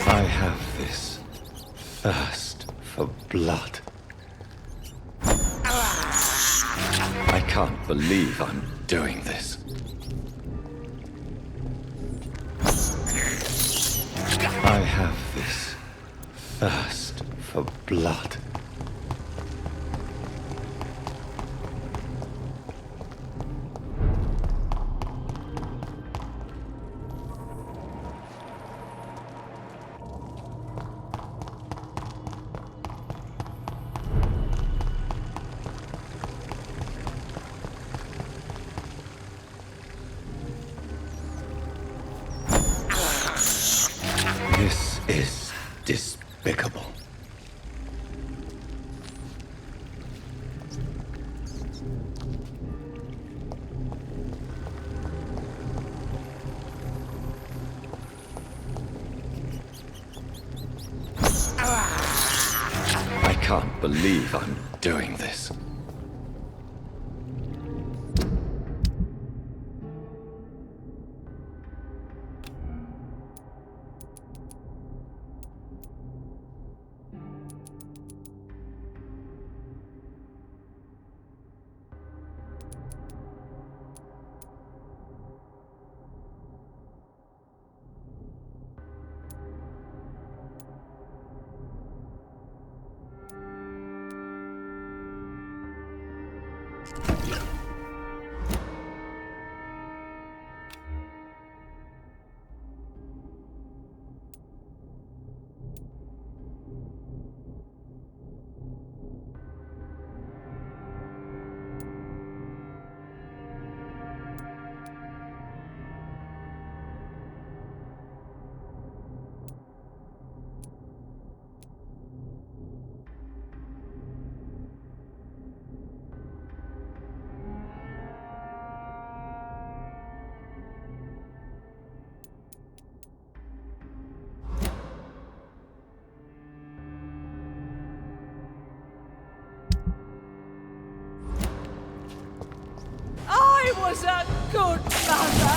I have this thirst for blood. I can't believe I'm doing this. I have this thirst for blood. This is despicable. I can't believe I'm doing this. I was a good mother.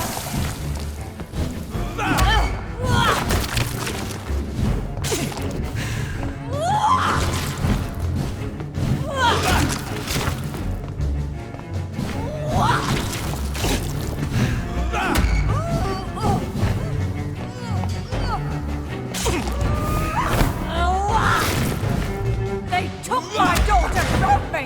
They took my daughter from me.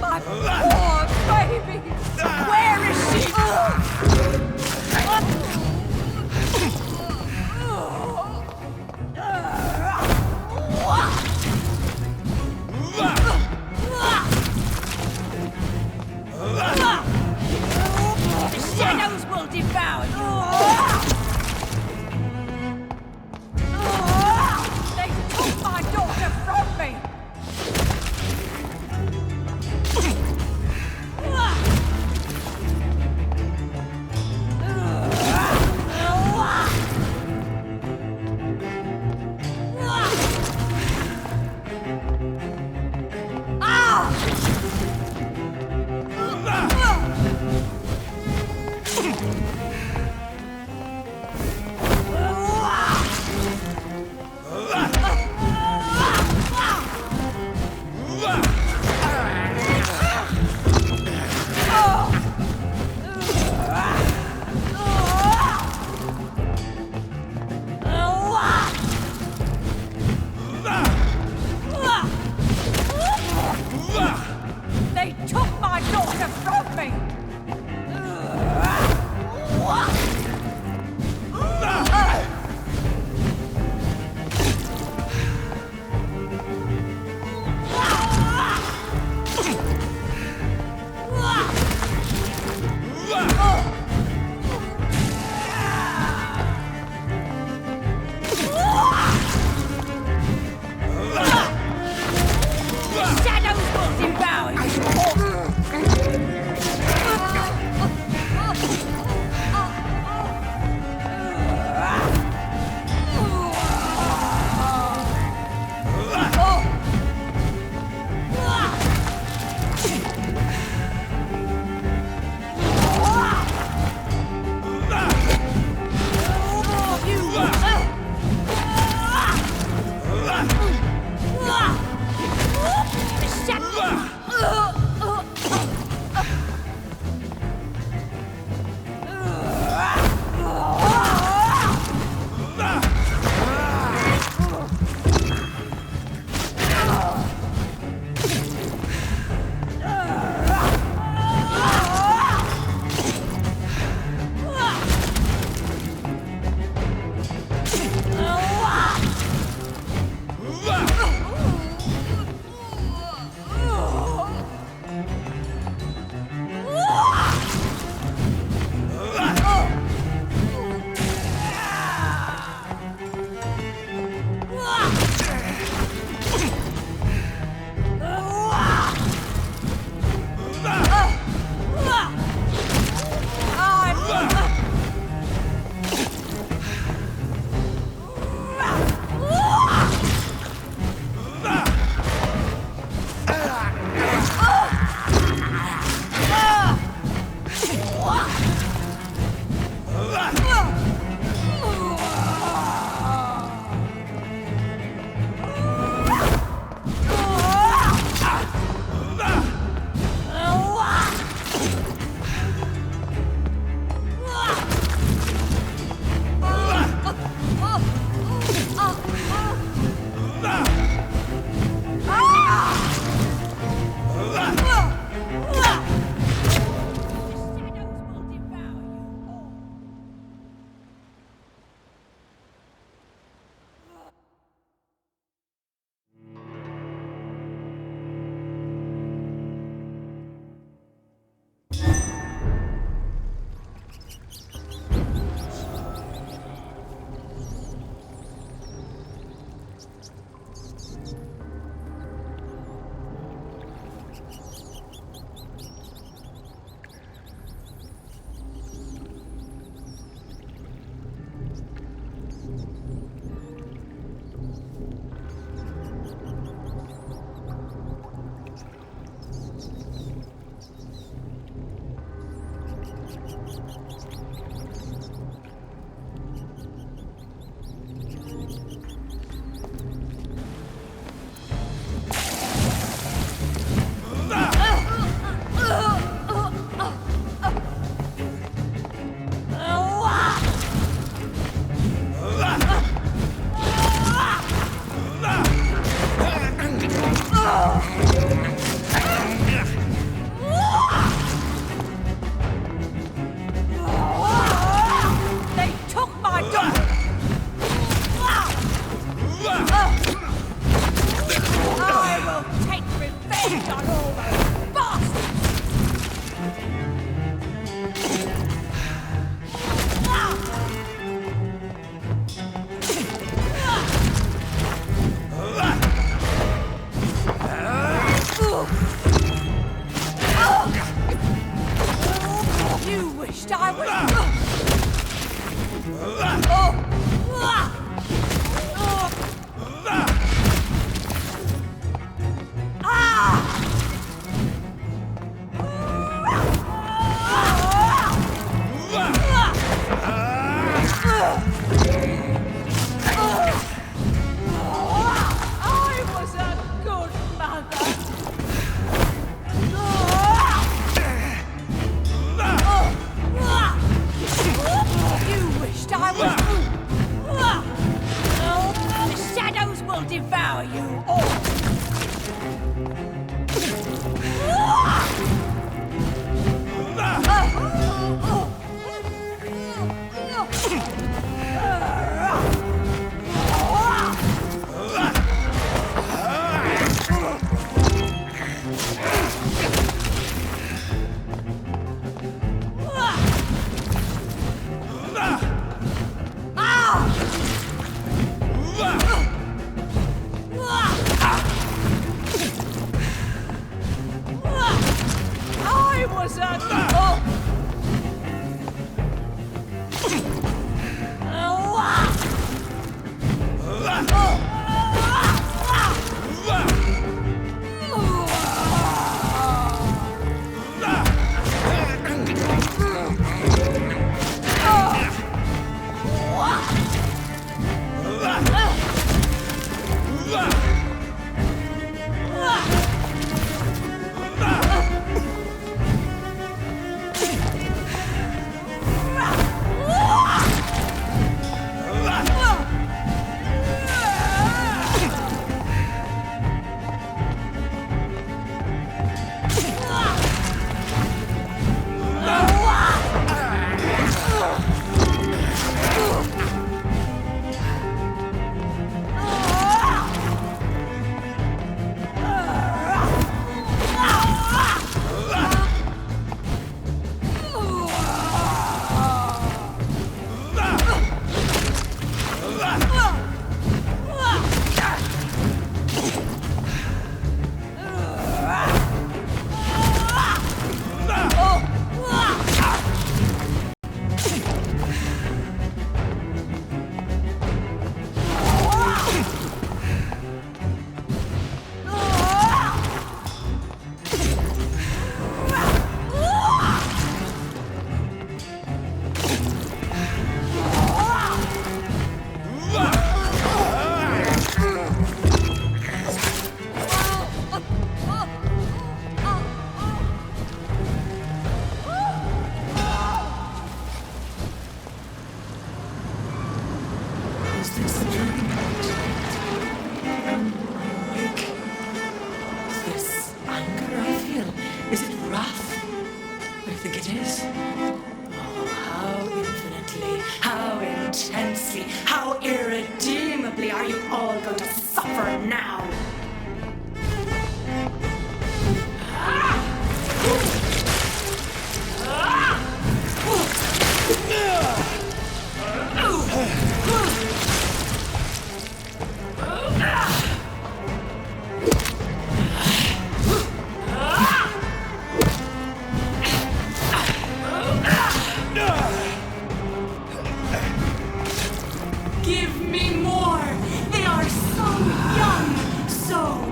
My poor baby! Where is she? The shadows will devour you! I'll devour you all! I was So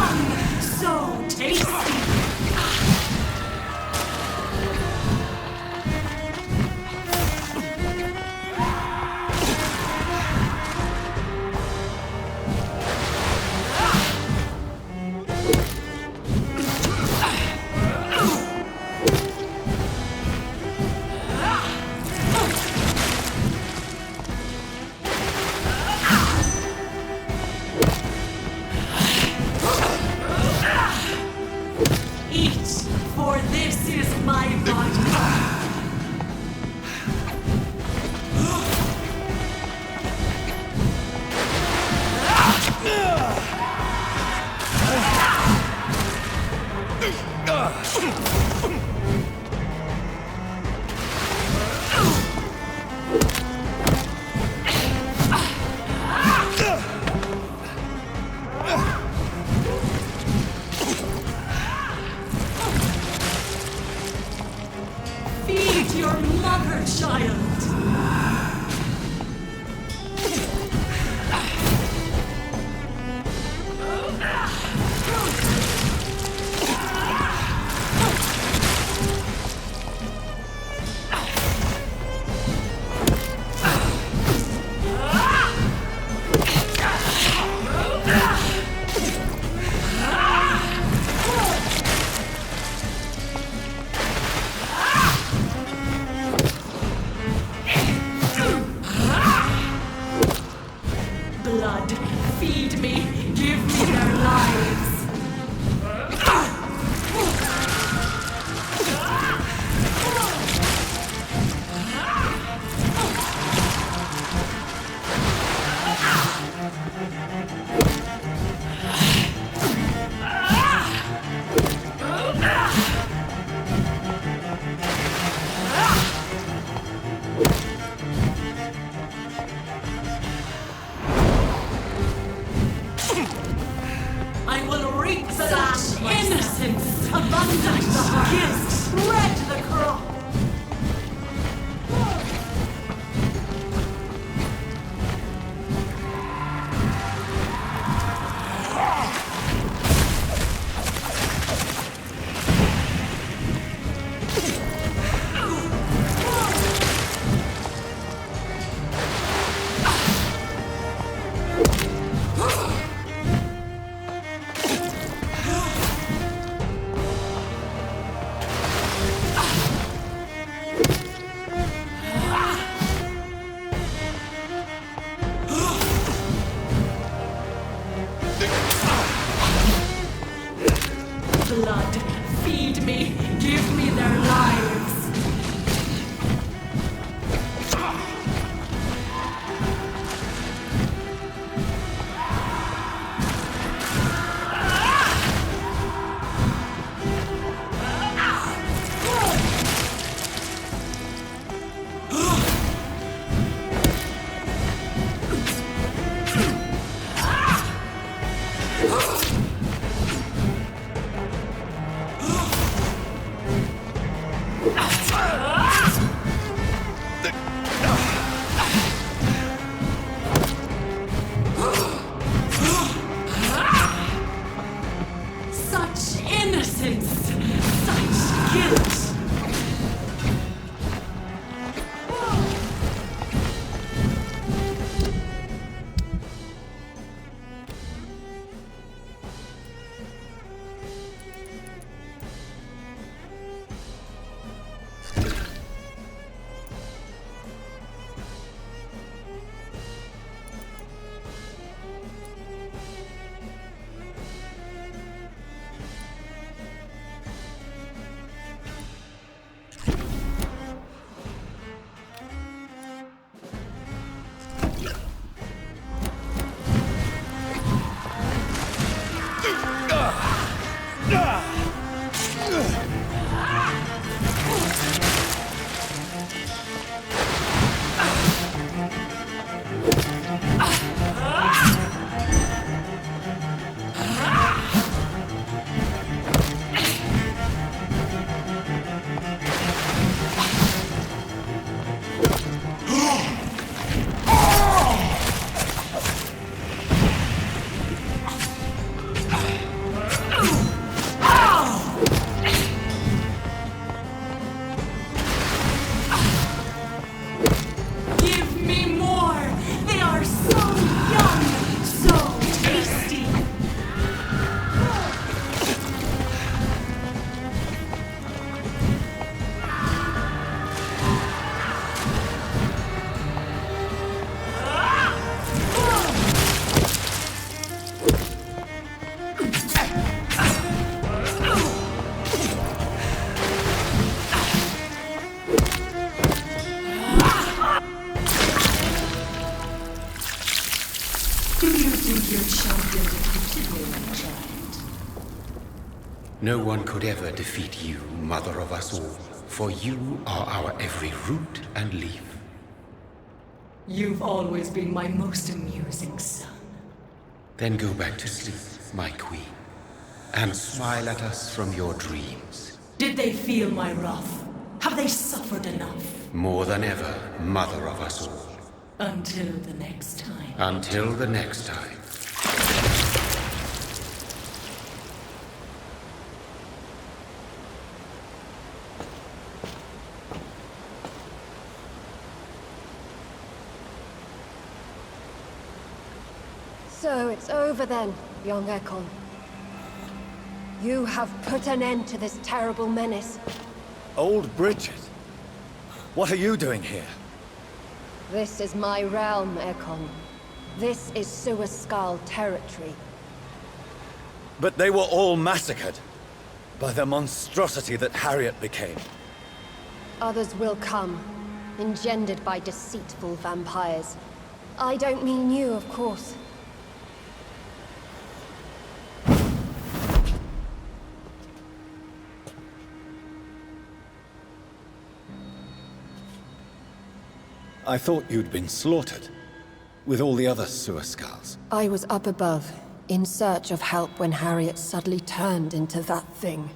tasty! For this is my body. Feed your mother, child. Blood, feed me, give me their lives. I will reap such innocence, abundant gifts, spread the crop. Blood, feed me, give me their lives. Such innocence, such guilt. No one could ever defeat you, mother of us all, for you are our every root and leaf. You've always been my most amusing son. Then go back to sleep, my queen, and smile at us from your dreams. Did they feel my wrath? Have they suffered enough? More than ever, mother of us all. Until the next time. Until the next time. So it's over then, young Ekon. You have put an end to this terrible menace. Old Bridget? What are you doing here? This is my realm, Ekon. This is Suascal territory. But they were all massacred by the monstrosity that Harriet became. Others will come, engendered by deceitful vampires. I don't mean you, of course. I thought you'd been slaughtered, with all the other Suascals. I was up above, in search of help when Harriet suddenly turned into that thing.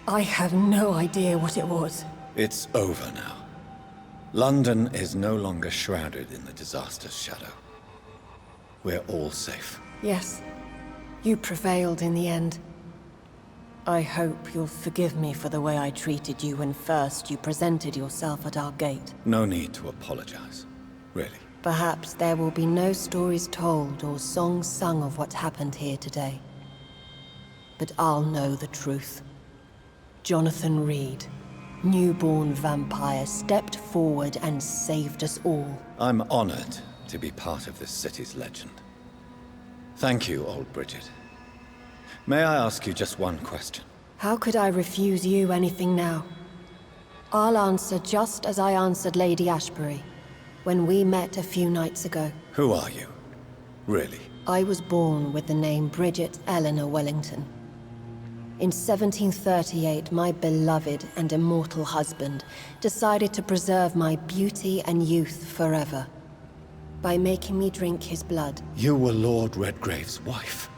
I have no idea what it was. It's over now. London is no longer shrouded in the disaster's shadow. We're all safe. Yes, you prevailed in the end. I hope you'll forgive me for the way I treated you when first you presented yourself at our gate. No need to apologize, really. Perhaps there will be no stories told or songs sung of what happened here today. But I'll know the truth. Jonathan Reed, newborn vampire, stepped forward and saved us all. I'm honored to be part of this city's legend. Thank you, old Bridget. May I ask you just one question? How could I refuse you anything now? I'll answer just as I answered Lady Ashbury when we met a few nights ago. Who are you? Really? I was born with the name Bridget Eleanor Wellington. In 1738, my beloved and immortal husband decided to preserve my beauty and youth forever by making me drink his blood. You were Lord Redgrave's wife.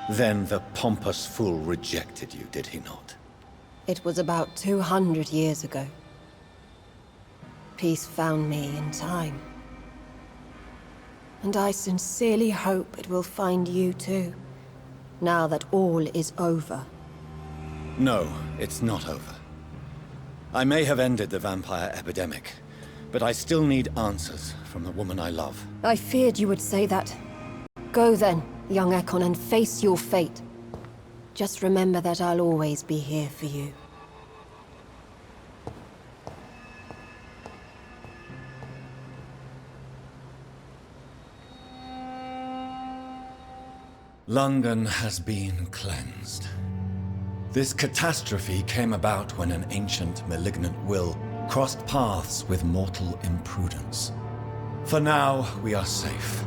Then the pompous fool rejected you, did he not? It was about 200 years ago. Peace found me in time. And I sincerely hope it will find you too, now that all is over. No, it's not over. I may have ended the vampire epidemic, but I still need answers from the woman I love. I feared you would say that. Go then, young Ekon, and face your fate. Just remember that I'll always be here for you. London has been cleansed. This catastrophe came about when an ancient, malignant will crossed paths with mortal imprudence. For now, we are safe.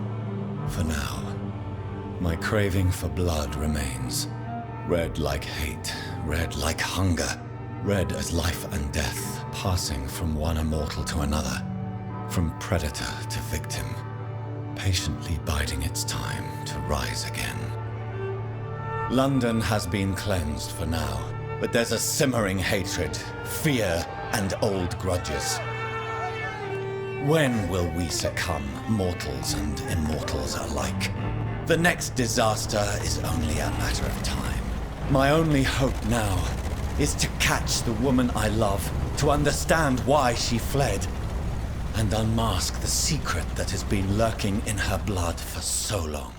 For now. My craving for blood remains. Red like hate, red like hunger, red as life and death, passing from one immortal to another, from predator to victim, patiently biding its time to rise again. London has been cleansed for now, but there's a simmering hatred, fear, and old grudges. When will we succumb, mortals and immortals alike? The next disaster is only a matter of time. My only hope now is to catch the woman I love, to understand why she fled, and unmask the secret that has been lurking in her blood for so long.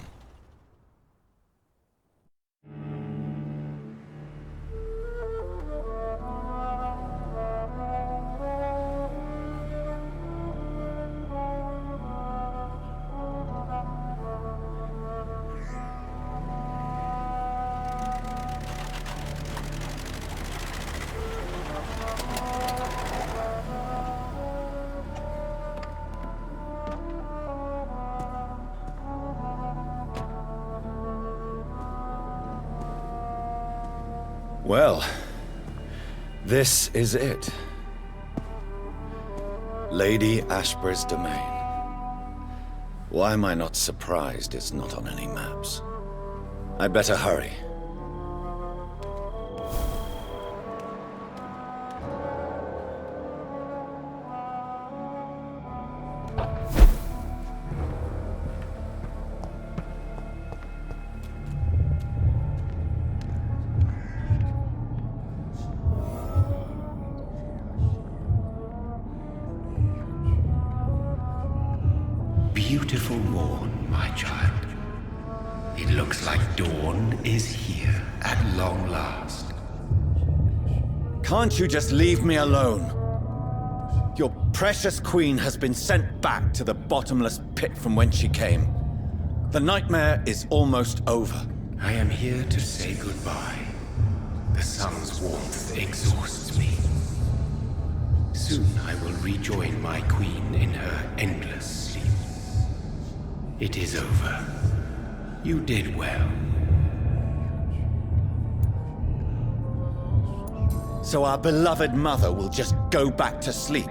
Well, this is it. Lady Ashbur's domain. Why am I not surprised it's not on any maps? I'd better hurry. Beautiful morn, my child. It looks like dawn is here at long last. Can't you just leave me alone? Your precious queen has been sent back to the bottomless pit from whence she came. The nightmare is almost over. I am here to say goodbye. The sun's warmth exhausts me. Soon I will rejoin my queen in her endless sleep. It is over. You did well. So our beloved mother will just go back to sleep,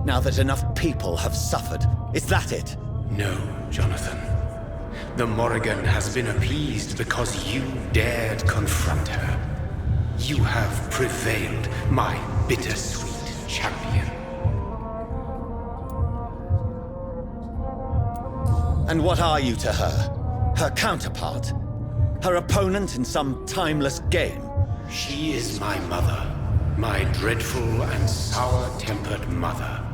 now that enough people have suffered. Is that it? No, Jonathan. The Morrigan has been appeased because you dared confront her. You have prevailed, my bittersweet champion. And what are you to her? Her counterpart? Her opponent in some timeless game? She is my mother. My dreadful and sour-tempered mother.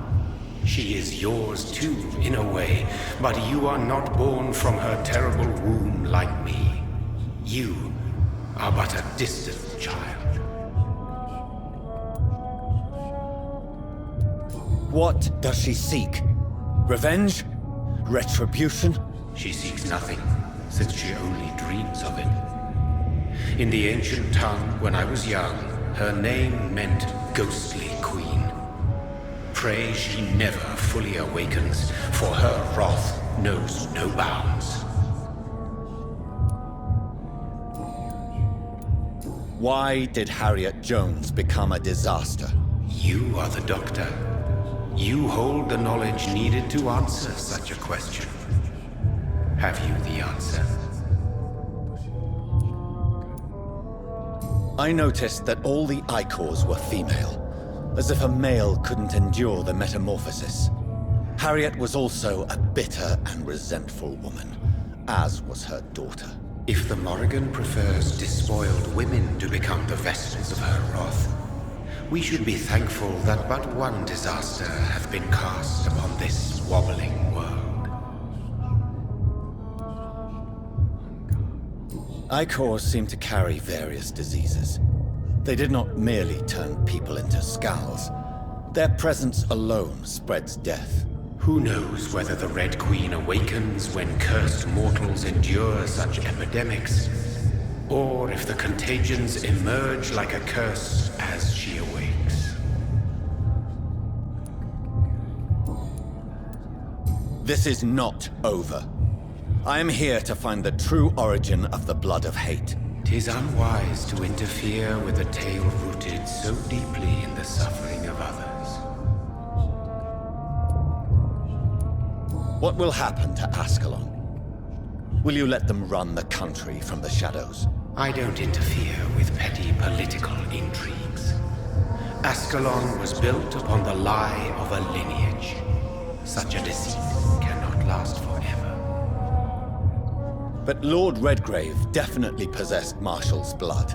She is yours too, in a way, but you are not born from her terrible womb like me. You are but a distant child. What does she seek? Revenge? Retribution? She seeks nothing, since she only dreams of it. In the ancient tongue, when I was young, her name meant Ghostly Queen. Pray she never fully awakens, for her wrath knows no bounds. Why did Harriet Jones become a disaster? You are the doctor. You hold the knowledge needed to answer such a question. Have you the answer? I noticed that all the Icors were female, as if a male couldn't endure the metamorphosis. Harriet was also a bitter and resentful woman, as was her daughter. If the Morrigan prefers despoiled women to become the vessels of her wrath, we should be thankful that but one disaster hath been cast upon this wobbling world. Icors seem to carry various diseases. They did not merely turn people into skulls. Their presence alone spreads death. Who knows whether the Red Queen awakens when cursed mortals endure such epidemics, or if the contagions emerge like a curse as she awakes. This is not over. I am here to find the true origin of the blood of hate. 'Tis unwise to interfere with a tale rooted so deeply in the suffering of others. What will happen to Ascalon? Will you let them run the country from the shadows? I don't interfere with petty political intrigues. Ascalon was built upon the lie of a lineage. Such a deceit cannot last forever. But Lord Redgrave definitely possessed Marshall's blood.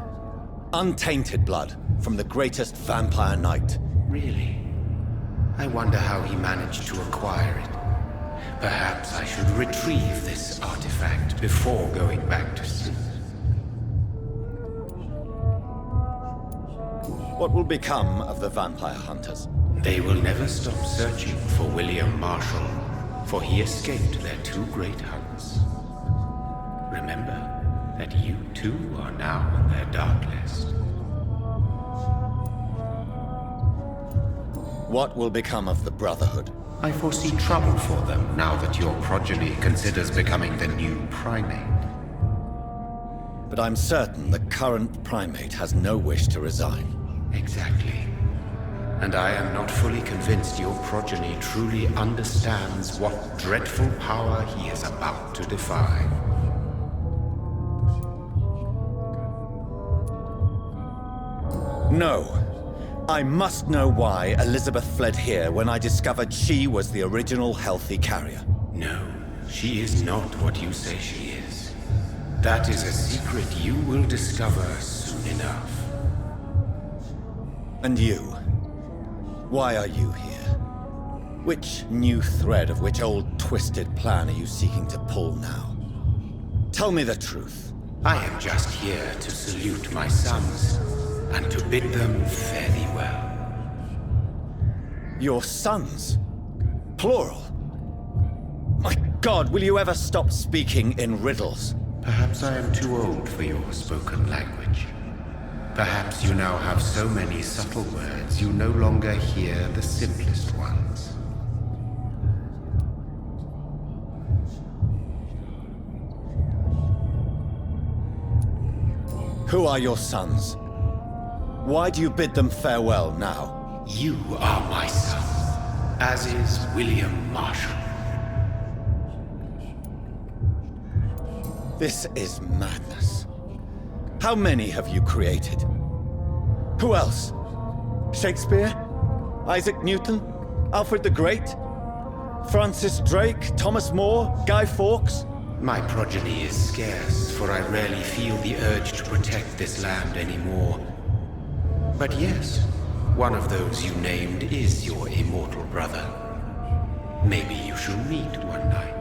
Untainted blood from the greatest vampire knight. Really? I wonder how he managed to acquire it. Perhaps I should retrieve this artifact before going back to sleep. What will become of the vampire hunters? They will never stop searching for William Marshall, for he escaped their two great hunts. Remember that you too are now on their dark list. What will become of the Brotherhood? I foresee trouble for them now that your progeny considers becoming the new primate. but I'm certain the current primate has no wish to resign. Exactly. And I am not fully convinced your progeny truly understands what dreadful power he is about to defy. No. I must know why Elizabeth fled here when I discovered she was the original healthy carrier. No, she is not what you say she is. That is a secret you will discover soon enough. And you? Why are you here? Which new thread of which old twisted plan are you seeking to pull now? Tell me the truth. I am just here to salute my sons, and to bid them fare thee well. Your sons? Plural? My God, will you ever stop speaking in riddles? Perhaps I am too old for your spoken language. Perhaps you now have so many subtle words you no longer hear the simplest ones. Who are your sons? Why do you bid them farewell now? You are my son, as is William Marshall. This is madness. How many have you created? Who else? Shakespeare? Isaac Newton? Alfred the Great? Francis Drake? Thomas More? Guy Fawkes? My progeny is scarce, for I rarely feel the urge to protect this land anymore. But yes, one of those you named is your immortal brother. Maybe you shall meet one night.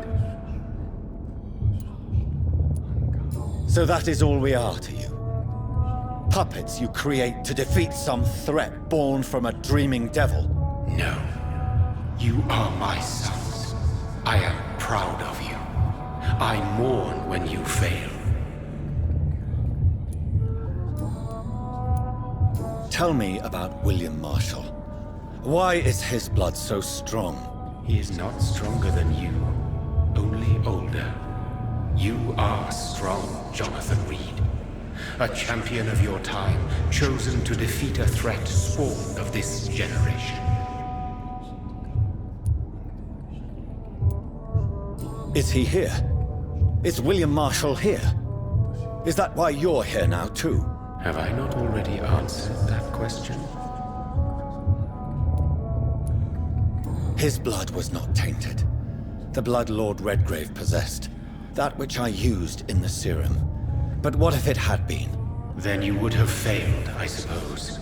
So that is all we are to you? Puppets you create to defeat some threat born from a dreaming devil? No. You are my sons. I am proud of you. I mourn when you fail. Tell me about William Marshall. Why is his blood so strong? He is not stronger than you, only older. You are strong, Jonathan Reed. A champion of your time, chosen to defeat a threat spawned of this generation. Is he here? Is William Marshall here? Is that why you're here now, too? Have I not already answered that question? His blood was not tainted. The blood Lord Redgrave possessed. That which I used in the serum. But what if it had been? Then you would have failed, I suppose.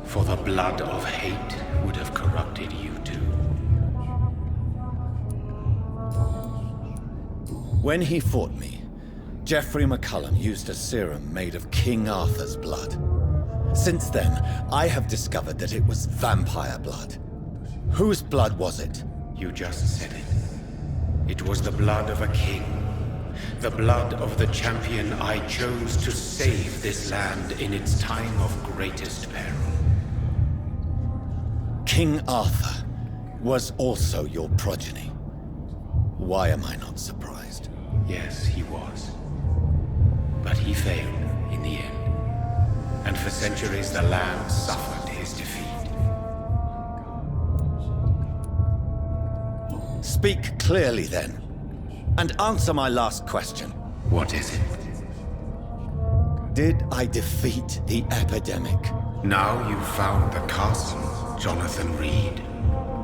For the blood of hate would have corrupted you too. When he fought me, Geoffrey McCullum used a serum made of King Arthur's blood. Since then, I have discovered that it was vampire blood. Whose blood was it? You just said it. It was the blood of a king. The blood of the champion I chose to save this land in its time of greatest peril. King Arthur was also your progeny. Why am I not surprised? Yes, he was. But he failed in the end. And for centuries the land suffered his defeat. Speak clearly then, and answer my last question. What is it? Did I defeat the epidemic? Now you've found the castle, Jonathan Reed.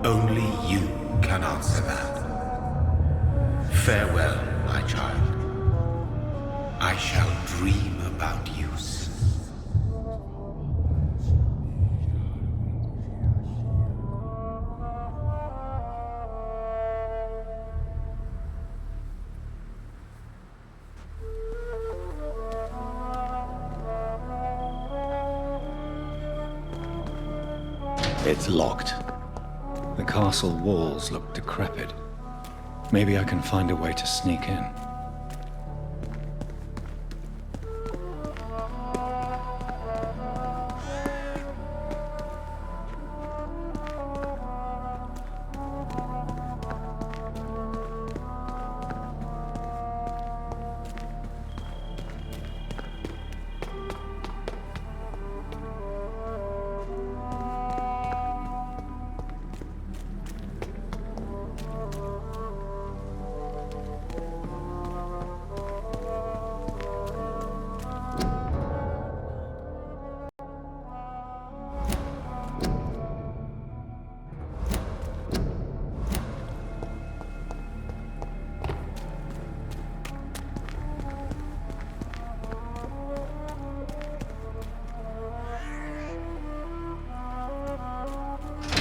Only you can answer that. Farewell, my child. I shall dream about you soon. It's locked. The castle walls look decrepit. Maybe I can find a way to sneak in.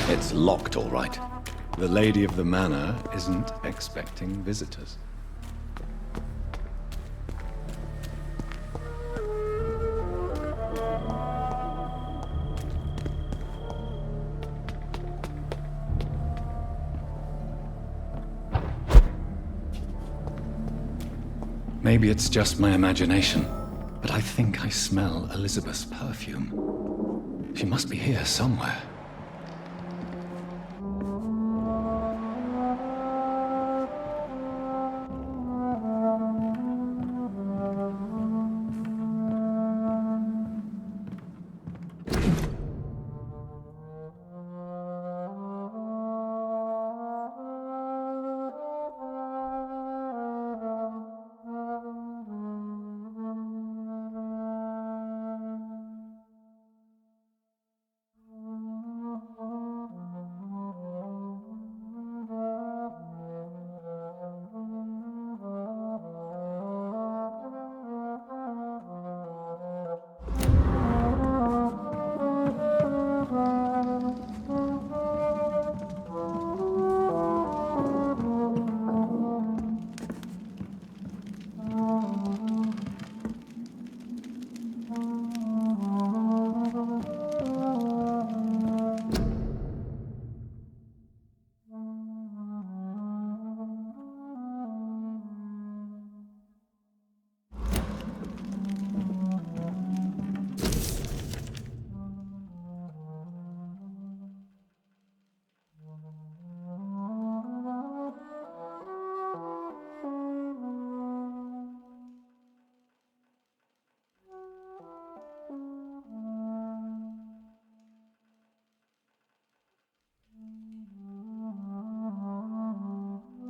It's locked, all right. The lady of the manor isn't expecting visitors. Maybe it's just my imagination, but I think I smell Elizabeth's perfume. She must be here somewhere.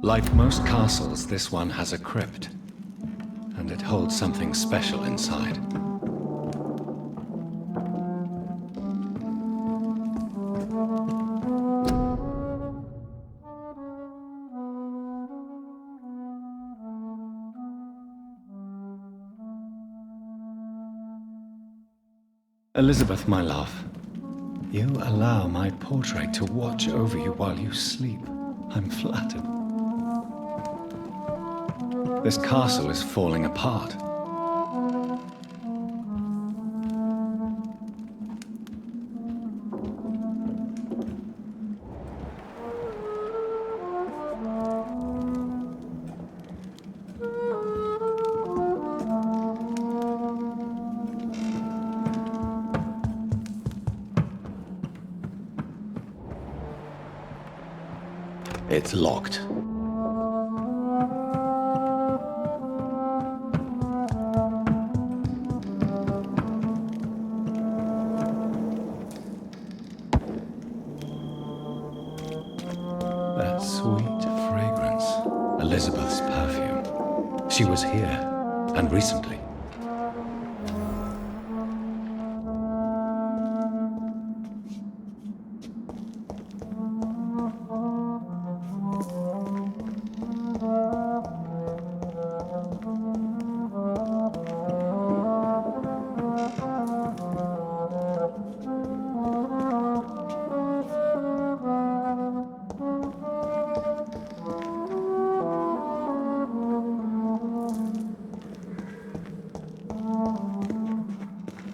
Like most castles, this one has a crypt, and it holds something special inside. Elizabeth, my love, you allow my portrait to watch over you while you sleep. I'm flattered. This castle is falling apart. It's locked. That sweet fragrance. Elizabeth's perfume. She was here, and recently.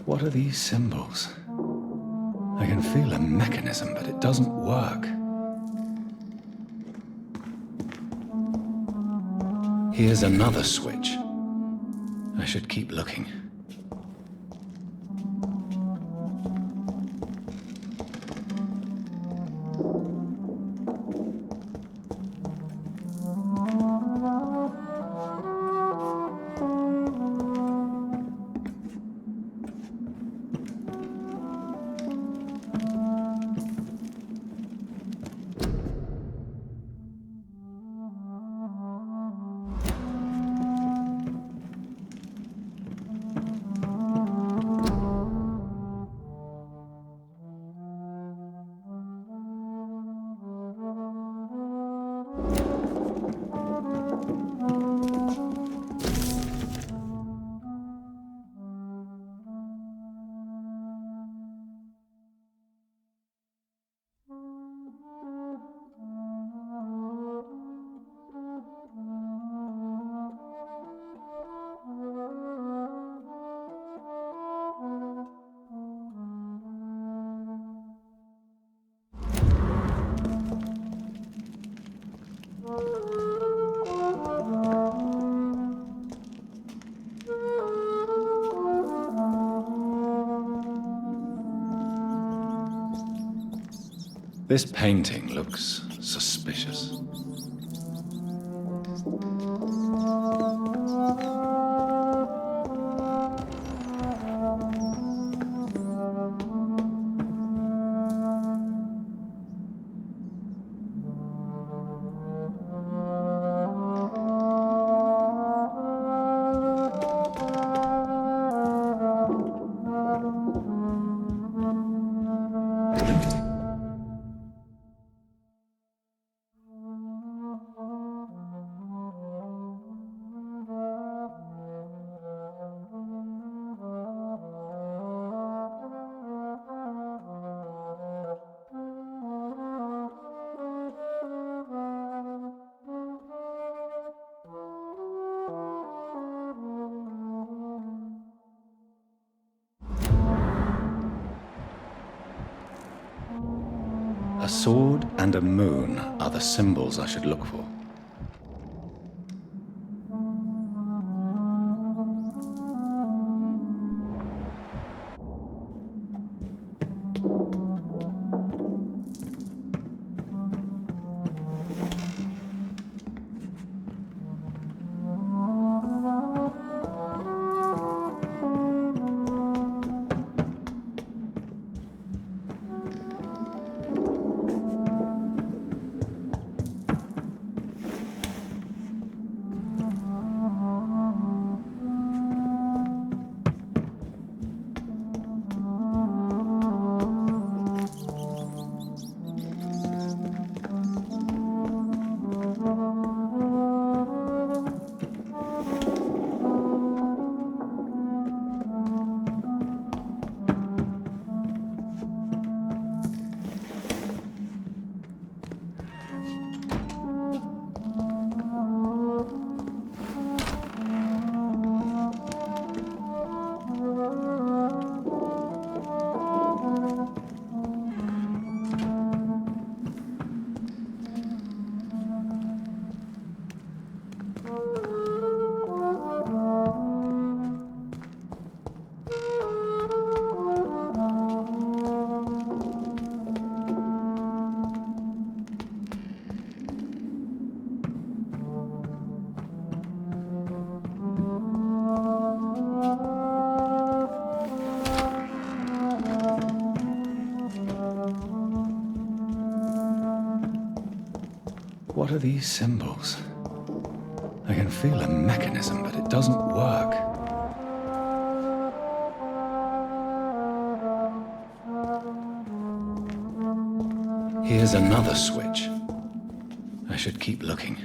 What are these symbols? I can feel a mechanism, but it doesn't work. Here's another switch. I should keep looking. This painting looks suspicious. A sword and a moon are the symbols I should look for. What are these symbols? I can feel a mechanism, but it doesn't work. Here's another switch. I should keep looking.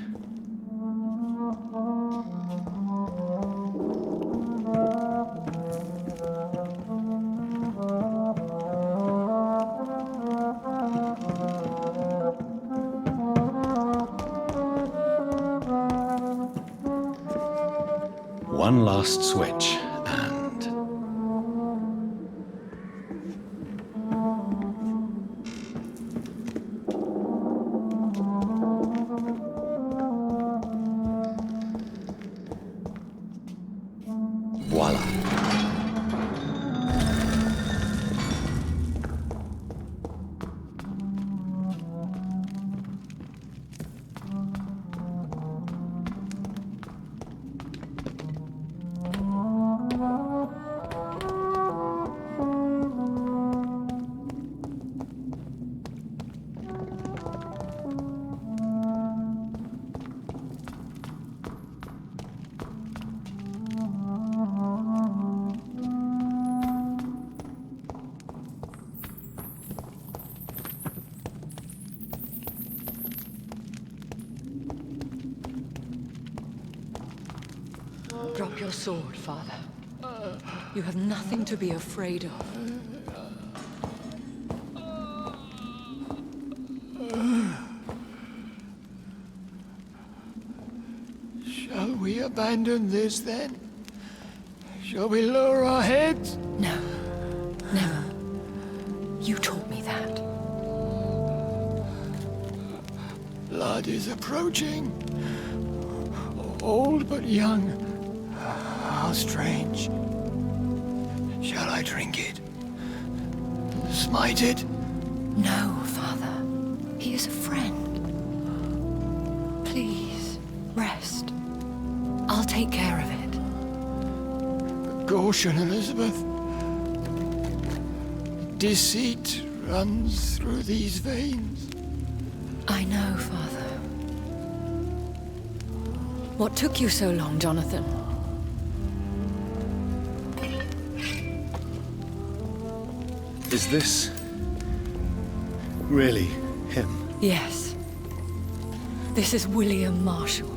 One last switch, and... voila. Drop your sword, Father. You have nothing to be afraid of. Shall we abandon this then? Shall we lower our heads? No. Never. You taught me that. Blood is approaching. Old but young. How strange. Shall I drink it? Smite it? No, Father. He is a friend. Please, rest. I'll take care of it. Caution, Elizabeth. Deceit runs through these veins. I know, Father. What took you so long, Jonathan? Is this really him? Yes. This is William Marshall,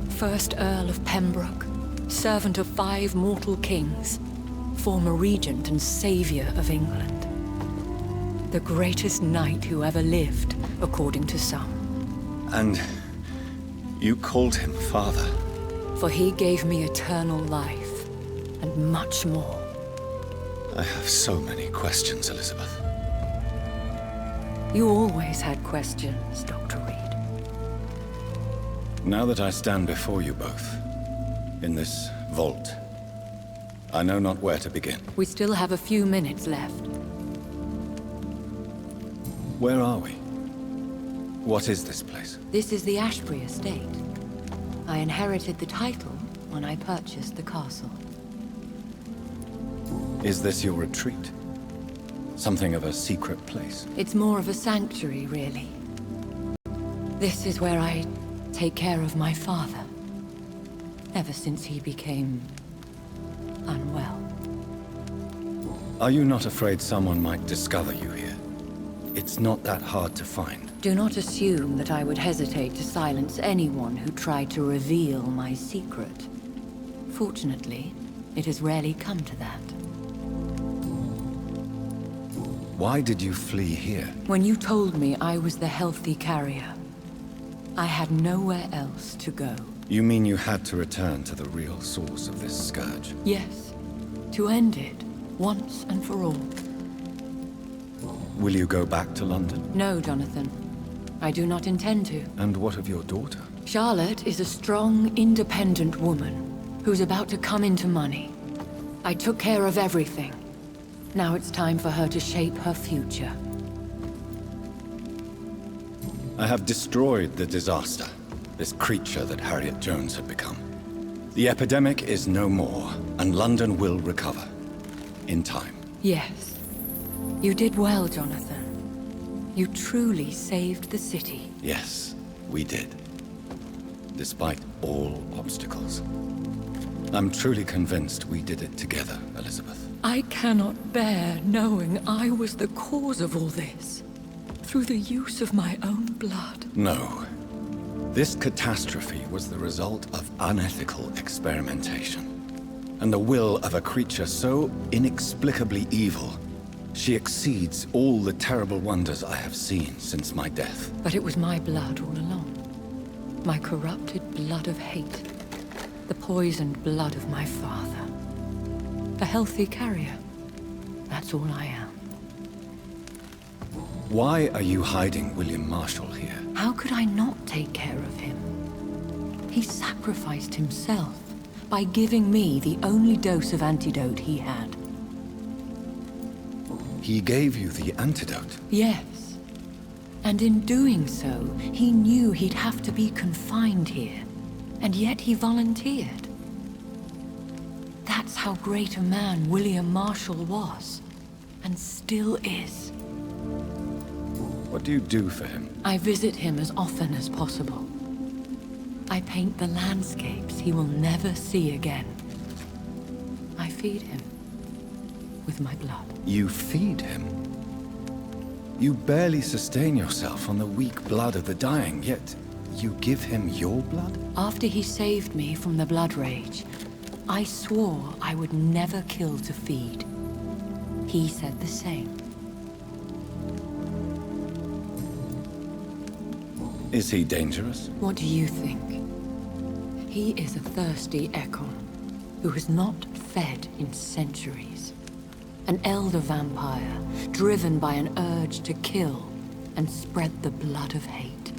1st Earl of Pembroke, servant of 5 mortal kings, former regent and savior of England. The greatest knight who ever lived, according to some. And you called him father? For he gave me eternal life, and much more. I have so many questions, Elizabeth. You always had questions, Dr. Reed. Now that I stand before you both, in this vault, I know not where to begin. We still have a few minutes left. Where are we? What is this place? This is the Ashbury estate. I inherited the title when I purchased the castle. Is this your retreat? Something of a secret place? It's more of a sanctuary, really. This is where I take care of my father. Ever since he became unwell. Are you not afraid someone might discover you here? It's not that hard to find. Do not assume that I would hesitate to silence anyone who tried to reveal my secret. Fortunately, it has rarely come to that. Why did you flee here? When you told me I was the healthy carrier, I had nowhere else to go. You mean you had to return to the real source of this scourge? Yes, to end it, once and for all. Will you go back to London? No, Jonathan. I do not intend to. And what of your daughter? Charlotte is a strong, independent woman who's about to come into money. I took care of everything. Now it's time for her to shape her future. I have destroyed the disaster, this creature that Harriet Jones had become. The epidemic is no more, and London will recover. In time. Yes. You did well, Jonathan. You truly saved the city. Yes, we did. Despite all obstacles. I'm truly convinced we did it together, Elizabeth. I cannot bear knowing I was the cause of all this. Through the use of my own blood. No. This catastrophe was the result of unethical experimentation. And the will of a creature so inexplicably evil, she exceeds all the terrible wonders I have seen since my death. But it was my blood all along. My corrupted blood of hate. The poisoned blood of my father. A healthy carrier. That's all I am. Why are you hiding William Marshall here? How could I not take care of him? He sacrificed himself by giving me the only dose of antidote he had. He gave you the antidote? Yes. And in doing so, he knew he'd have to be confined here. And yet he volunteered. That's how great a man William Marshall was. And still is. What do you do for him? I visit him as often as possible. I paint the landscapes he will never see again. I feed him with my blood. You feed him? You barely sustain yourself on the weak blood of the dying, yet you give him your blood? After he saved me from the blood rage, I swore I would never kill to feed. He said the same. Is he dangerous? What do you think? He is a thirsty Ekon, who has not fed in centuries. An elder vampire, driven by an urge to kill and spread the blood of hate.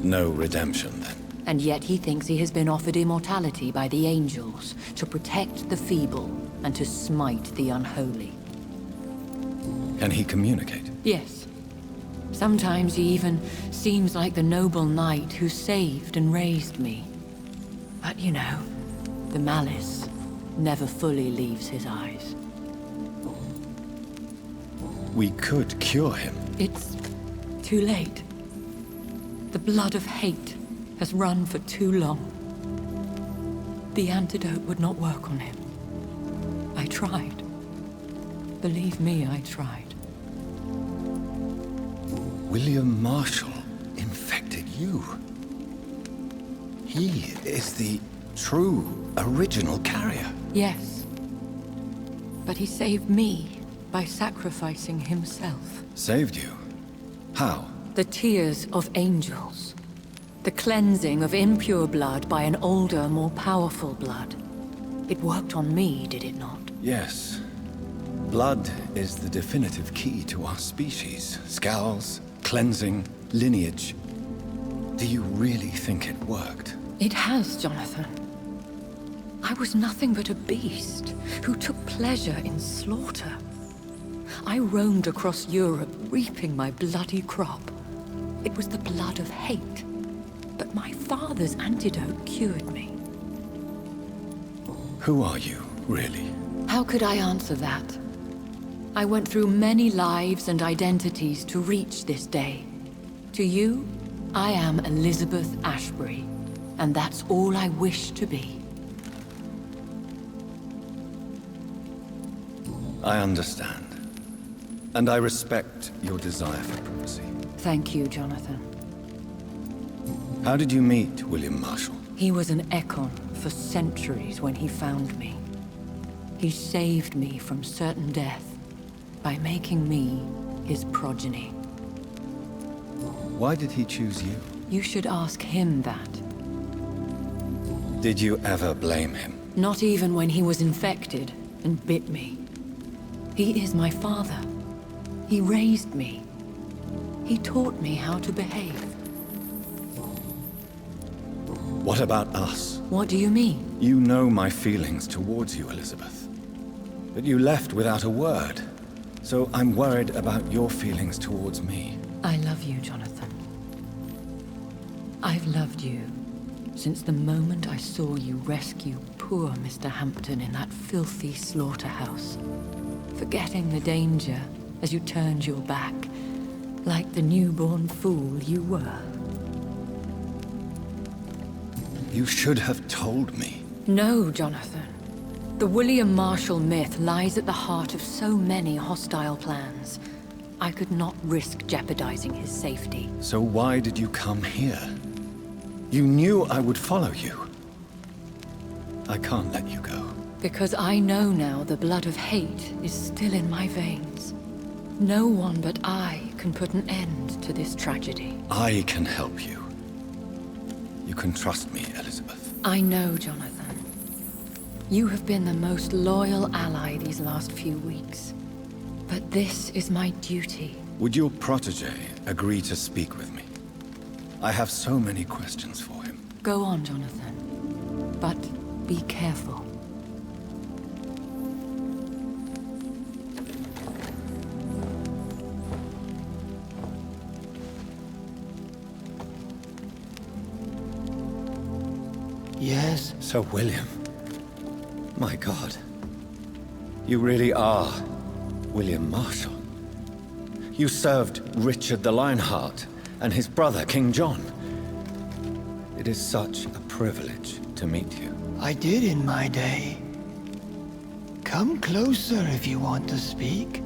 No redemption, then. And yet he thinks he has been offered immortality by the angels to protect the feeble and to smite the unholy. Can he communicate? Yes. Sometimes he even seems like the noble knight who saved and raised me. But you know, the malice never fully leaves his eyes. We could cure him. It's too late. The blood of hate has run for too long. The antidote would not work on him. I tried. Believe me, I tried. William Marshall infected you. He is the true, original carrier. Yes. But he saved me by sacrificing himself. Saved you? How? The tears of angels. The cleansing of impure blood by an older, more powerful blood. It worked on me, did it not? Yes. Blood is the definitive key to our species. Scowls, cleansing, lineage. Do you really think it worked? It has, Jonathan. I was nothing but a beast who took pleasure in slaughter. I roamed across Europe, reaping my bloody crop. It was the blood of hate. But my father's antidote cured me. Who are you, really? How could I answer that? I went through many lives and identities to reach this day. To you, I am Elizabeth Ashbury, and that's all I wish to be. I understand. And I respect your desire for privacy. Thank you, Jonathan. How did you meet William Marshall? He was an Ekon for centuries when he found me. He saved me from certain death by making me his progeny. Why did he choose you? You should ask him that. Did you ever blame him? Not even when he was infected and bit me. He is my father. He raised me. He taught me how to behave. What about us? What do you mean? You know my feelings towards you, Elizabeth. But you left without a word. So I'm worried about your feelings towards me. I love you, Jonathan. I've loved you since the moment I saw you rescue poor Mr. Hampton in that filthy slaughterhouse, forgetting the danger as you turned your back, like the newborn fool you were. You should have told me. No, Jonathan. The William Marshall myth lies at the heart of so many hostile plans. I could not risk jeopardizing his safety. So why did you come here? You knew I would follow you. I can't let you go. Because I know now the blood of hate is still in my veins. No one but I can put an end to this tragedy. I can help you. You can trust me, Elizabeth. I know, Jonathan. You have been the most loyal ally these last few weeks. But this is my duty. Would your protégé agree to speak with me? I have so many questions for him. Go on, Jonathan. But be careful. Yes? Sir William. My God. You really are William Marshall. You served Richard the Lionheart and his brother, King John. It is such a privilege to meet you. I did in my day. Come closer if you want to speak.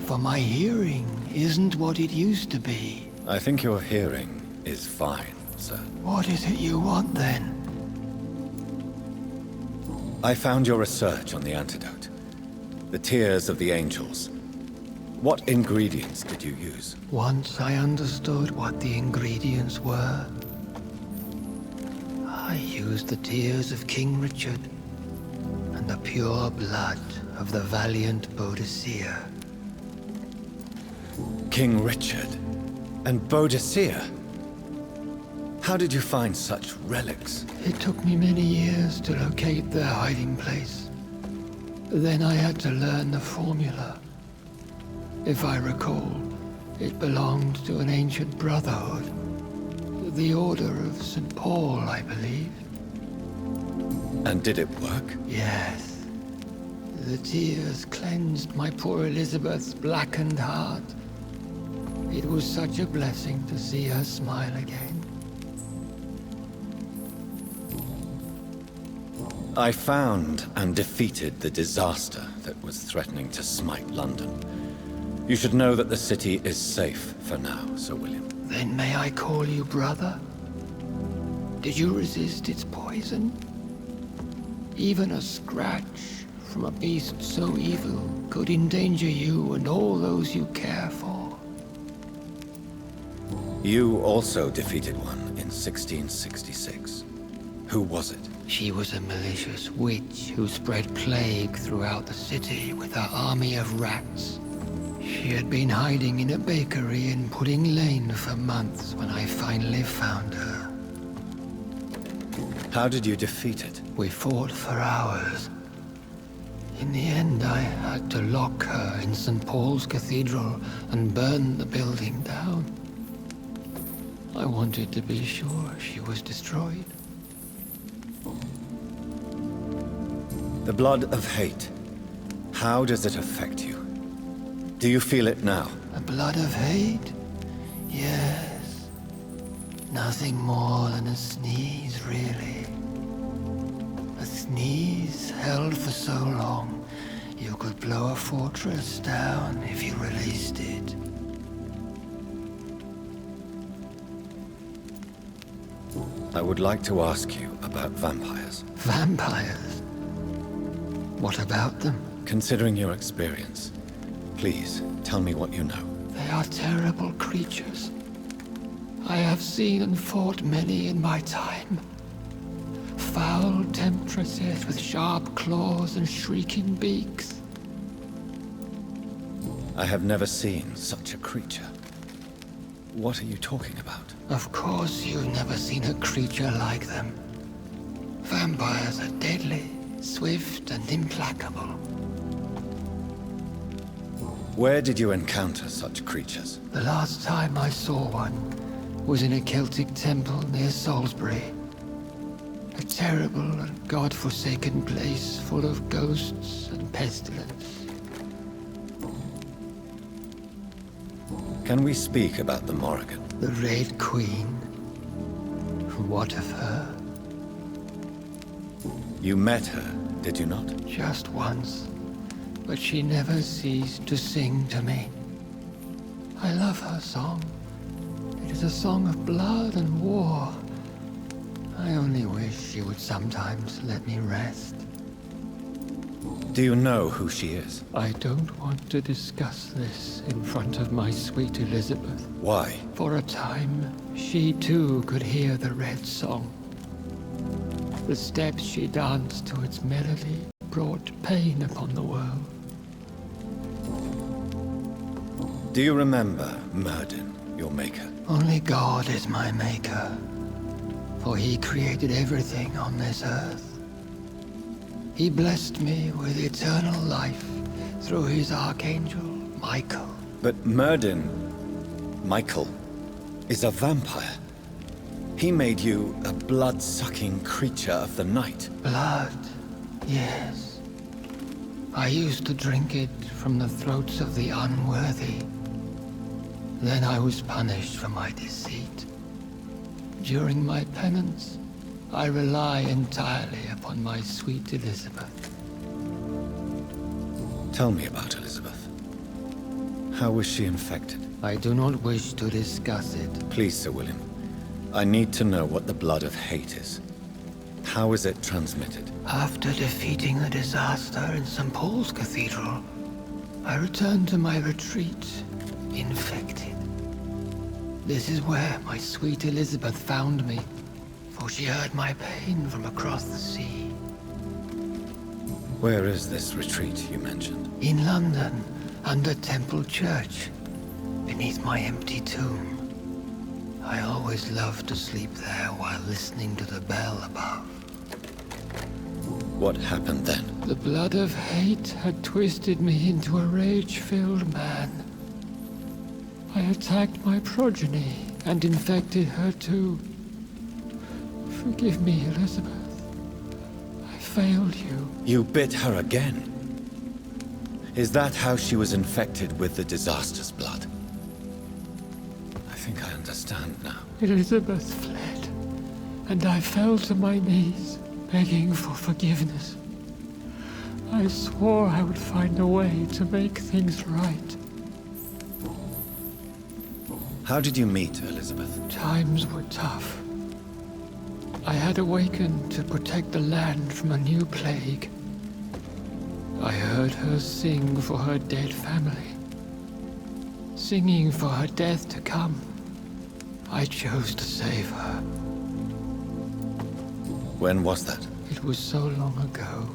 For my hearing isn't what it used to be. I think your hearing is fine, sir. What is it you want then? I found your research on the antidote. The tears of the angels. What ingredients did you use? Once I understood what the ingredients were, I used the tears of King Richard and the pure blood of the valiant Boadicea. King Richard and Boadicea? How did you find such relics? It took me many years to locate their hiding place. Then I had to learn the formula. If I recall, It belonged to an ancient brotherhood. The Order of St. Paul, I believe. And did it work? Yes. The tears cleansed my poor Elizabeth's blackened heart. It was such a blessing to see her smile again. I found and defeated the disaster that was threatening to smite London. You should know that the city is safe for now, Sir William. Then may I call you brother? Did you resist its poison? Even a scratch from a beast so evil could endanger you and all those you care for. You also defeated one in 1666. Who was it? She was a malicious witch who spread plague throughout the city with her army of rats. She had been hiding in a bakery in Pudding Lane for months when I finally found her. How did you defeat it? We fought for hours. In the end, I had to lock her in St. Paul's Cathedral and burn the building down. I wanted to be sure she was destroyed. The blood of hate. How does it affect you? Do you feel it now? The blood of hate? Yes. Nothing more than a sneeze, really. A sneeze held for so long, you could blow a fortress down if you released it. I would like to ask you about vampires. Vampires? What about them? Considering your experience, please tell me what you know. They are terrible creatures. I have seen and fought many in my time. Foul temptresses with sharp claws and shrieking beaks. I have never seen such a creature. What are you talking about? Of course you've never seen a creature like them. Vampires are deadly, swift and implacable. Where did you encounter such creatures? The last time I saw one was in a Celtic temple near Salisbury. A terrible and god-forsaken place full of ghosts and pestilence. Can we speak about the Morrigan? The Red Queen. What of her? You met her, did you not? Just once, but she never ceased to sing to me. I love her song. It is a song of blood and war. I only wish she would sometimes let me rest. Do you know who she is? I don't want to discuss this in front of my sweet Elizabeth. Why? For a time, she too could hear the Red Song. The steps she danced to its melody brought pain upon the world. Do you remember Myrddin, your maker? Only God is my maker, for he created everything on this earth. He blessed me with eternal life through his archangel, Michael. But Myrddin, Michael, is a vampire. He made you a blood-sucking creature of the night. Blood, yes. I used to drink it from the throats of the unworthy. Then I was punished for my deceit. During my penance, I rely entirely upon my sweet Elizabeth. Tell me about Elizabeth. How was she infected? I do not wish to discuss it. Please, Sir William. I need to know what the blood of hate is. How is it transmitted? After defeating the disaster in St. Paul's Cathedral, I returned to my retreat, infected. This is where my sweet Elizabeth found me, for she heard my pain from across the sea. Where is this retreat you mentioned? In London, under Temple Church, beneath my empty tomb. I always loved to sleep there while listening to the bell above. What happened then? The blood of hate had twisted me into a rage-filled man. I attacked my progeny and infected her too. Forgive me, Elizabeth. I failed you. You bit her again? Is that how she was infected with the disaster's blood? I think I understand now. Elizabeth fled, and I fell to my knees, begging for forgiveness. I swore I would find a way to make things right. How did you meet Elizabeth? Times were tough. I had awakened to protect the land from a new plague. I heard her sing for her dead family. Singing for her death to come. I chose to save her. When was that? It was so long ago.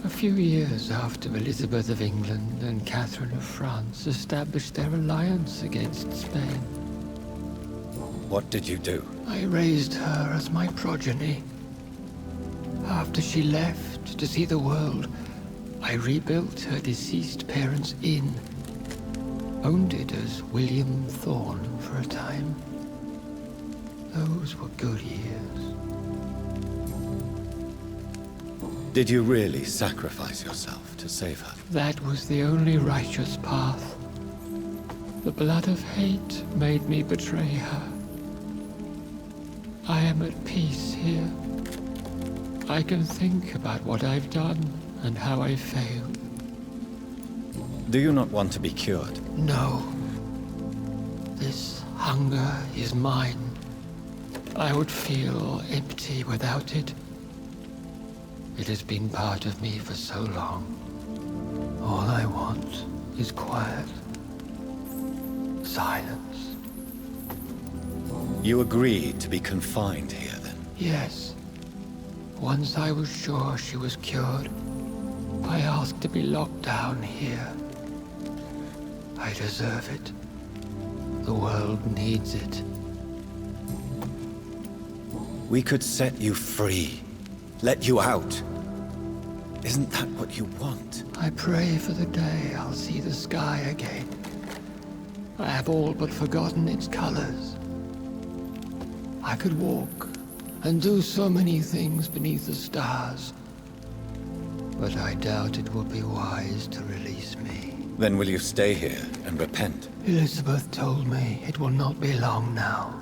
A few years after Elizabeth of England and Catherine of France established their alliance against Spain. What did you do? I raised her as my progeny. After she left to see the world, I rebuilt her deceased parents' inn. Owned it as William Thorne for a time. Those were good years. Did you really sacrifice yourself to save her? That was the only righteous path. The blood of hate made me betray her. I am at peace here. I can think about what I've done and how I failed. Do you not want to be cured? No. This hunger is mine. I would feel empty without it. It has been part of me for so long. All I want is quiet. Silence. You agreed to be confined here, then? Yes. Once I was sure she was cured, I asked to be locked down here. I deserve it. The world needs it. We could set you free. Let you out. Isn't that what you want? I pray for the day I'll see the sky again. I have all but forgotten its colors. I could walk and do so many things beneath the stars. But I doubt it will be wise to release me. Then will you stay here and repent? Elizabeth told me it will not be long now.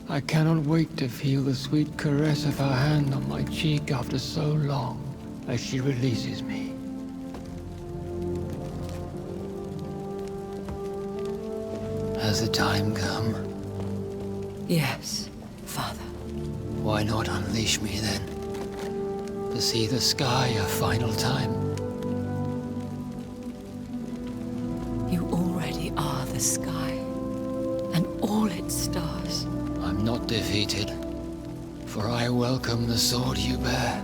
I cannot wait to feel the sweet caress of her hand on my cheek after so long, as she releases me. Has the time come? Yes, Father. Why not unleash me then? To see the sky a final time? You already are the sky, and all its stars. I'm not defeated, for I welcome the sword you bear,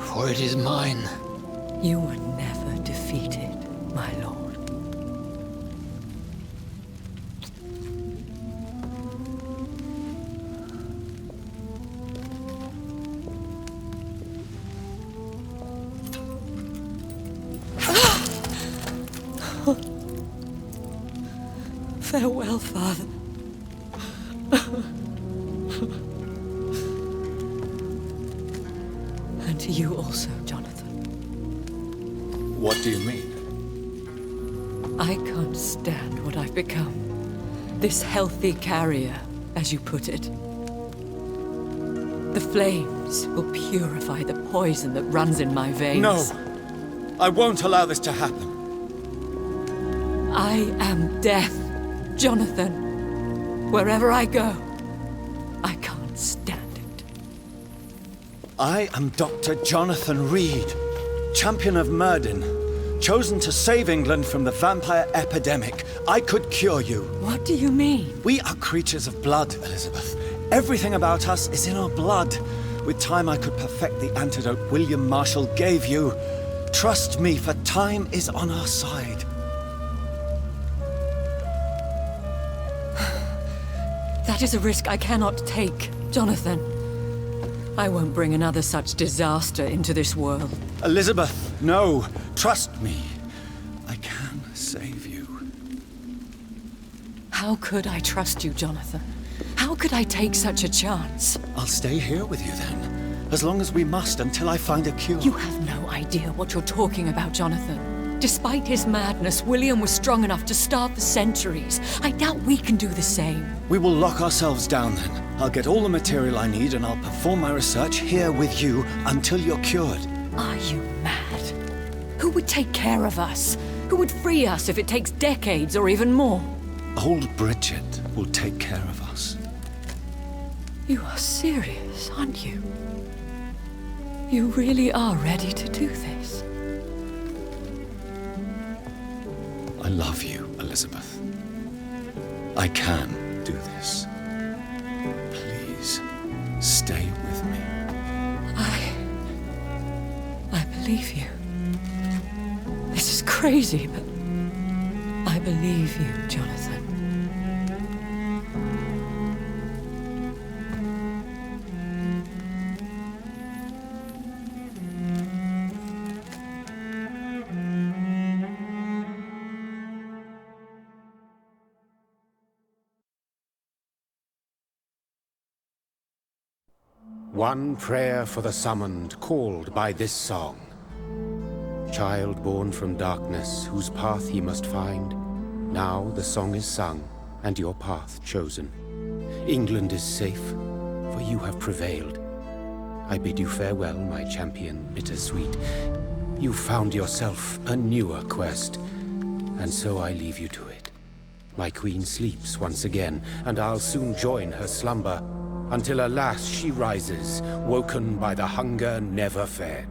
for it is mine. You were never defeated, my lord. Farewell, Father. And to you also, Jonathan. What do you mean? I can't stand what I've become. This healthy carrier, as you put it. The flames will purify the poison that runs in my veins. No! I won't allow this to happen. I am death, Jonathan. Wherever I go, I can't stand it. I am Dr. Jonathan Reed, champion of Myrddin, chosen to save England from the vampire epidemic. I could cure you. What do you mean? We are creatures of blood, Elizabeth. Everything about us is in our blood. With time, I could perfect the antidote William Marshall gave you. Trust me, for time is on our side. That is a risk I cannot take, Jonathan. I won't bring another such disaster into this world. Elizabeth, no. Trust me. I can save you. How could I trust you, Jonathan? How could I take such a chance? I'll stay here with you then, as long as we must until I find a cure. You have no idea what you're talking about, Jonathan. Despite his madness, William was strong enough to starve for centuries. I doubt we can do the same. We will lock ourselves down then. I'll get all the material I need and I'll perform my research here with you until you're cured. Are you mad? Who would take care of us? Who would free us if it takes decades or even more? Old Bridget will take care of us. You are serious, aren't you? You really are ready to do this? I love you, Elizabeth. I can do this. Please, stay with me. I believe you. This is crazy, but I believe you, Jonathan. One prayer for the summoned, called by this song. Child born from darkness, whose path ye must find. Now the song is sung, and your path chosen. England is safe, for you have prevailed. I bid you farewell, my champion bittersweet. You found yourself a newer quest, and so I leave you to it. My queen sleeps once again, and I'll soon join her slumber, until alas she rises, woken by the hunger never fed.